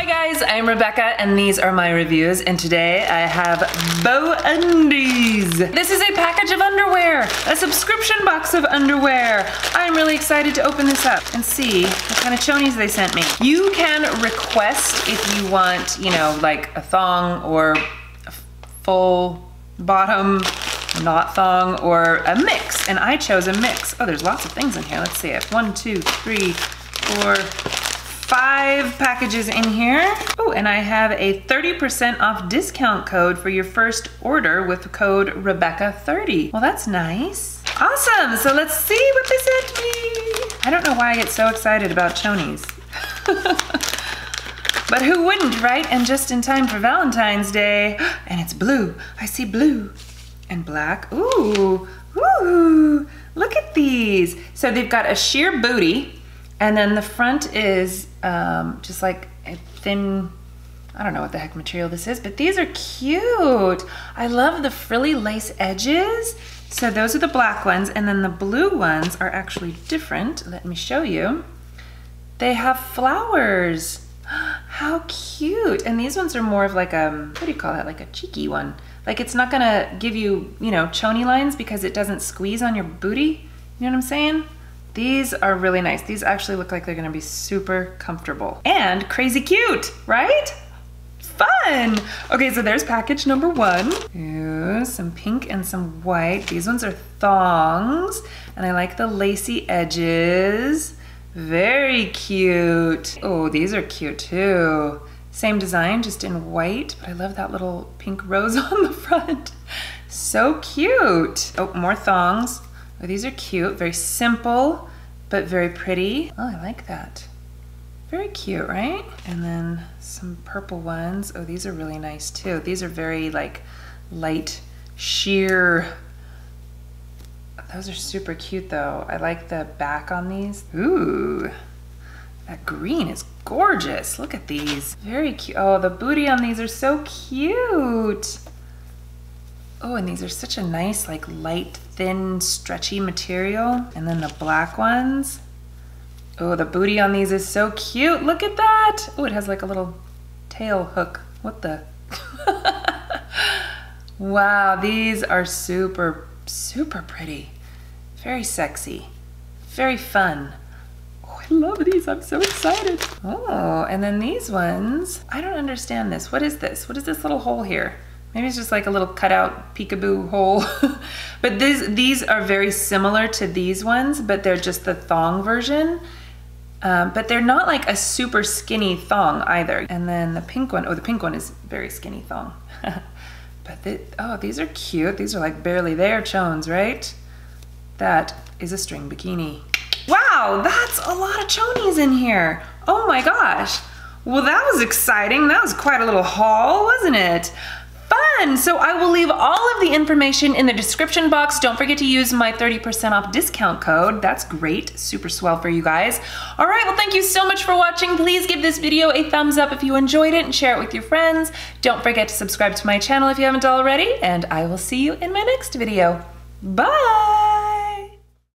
guys, I'm Rebecca and these are my reviews, and today I have BEAU Undies. This is a package of underwear, a subscription box of underwear. I'm really excited to open this up and see what kind of chonies they sent me. You can request if you want, you know, like a thong or a full bottom, not thong, or a mix, and I chose a mix. Oh, there's lots of things in here. Let's see it. 1, 2, 3, 4, 5 packages in here. Oh, and I have a 30% off discount code for your first order with code Rebecca30. Well, that's nice. Awesome, so let's see what they sent me. I don't know why I get so excited about chonies. But who wouldn't, right? And just in time for Valentine's Day. And it's blue. I see blue and black. Ooh, ooh, look at these. So they've got a sheer booty, and then the front is just like a thin, I don't know what the heck material this is, but these are cute. I love the frilly lace edges. So those are the black ones, and then the blue ones are actually different. Let me show you. They have flowers. How cute. And these ones are more of like a, what do you call that? Like a cheeky one. Like it's not gonna give you, you know, chony lines because it doesn't squeeze on your booty. You know what I'm saying? These are really nice. These actually look like they're gonna be super comfortable and crazy cute, right? Fun. Okay, so there's package number 1. Ooh, some pink and some white. These ones are thongs, and I like the lacy edges. Very cute. Oh, these are cute too. Same design, just in white, but I love that little pink rose on the front. So cute. Oh, more thongs. Oh, these are cute, very simple, but very pretty. Oh, I like that. Very cute, right? And then some purple ones. Oh, these are really nice too. These are very like light sheer. Those are super cute though. I like the back on these. Ooh, that green is gorgeous. Look at these, very cute. Oh, the booty on these are so cute. Oh, and these are such a nice, like light, thin, stretchy material. And then the black ones. Oh, the booty on these is so cute. Look at that. Oh, it has like a little tail hook. What the? Wow, these are super, super pretty. Very sexy, very fun. Oh, I love these, I'm so excited. Oh, and then these ones, I don't understand this. What is this? What is this little hole here? Maybe it's just like a little cutout peekaboo hole. But these are very similar to these ones, but they're just the thong version. But they're not like a super skinny thong either. And then the pink one, oh, the pink one is very skinny thong. But oh, these are cute. These are like barely there chones, right? That is a string bikini. Wow, that's a lot of chonies in here. Oh my gosh. Well, that was exciting. That was quite a little haul, wasn't it? Fun! So I will leave all of the information in the description box. Don't forget to use my 30% off discount code. That's great, super swell for you guys. All right, well, thank you so much for watching. Please give this video a thumbs up if you enjoyed it and share it with your friends. Don't forget to subscribe to my channel if you haven't already, and I will see you in my next video. Bye!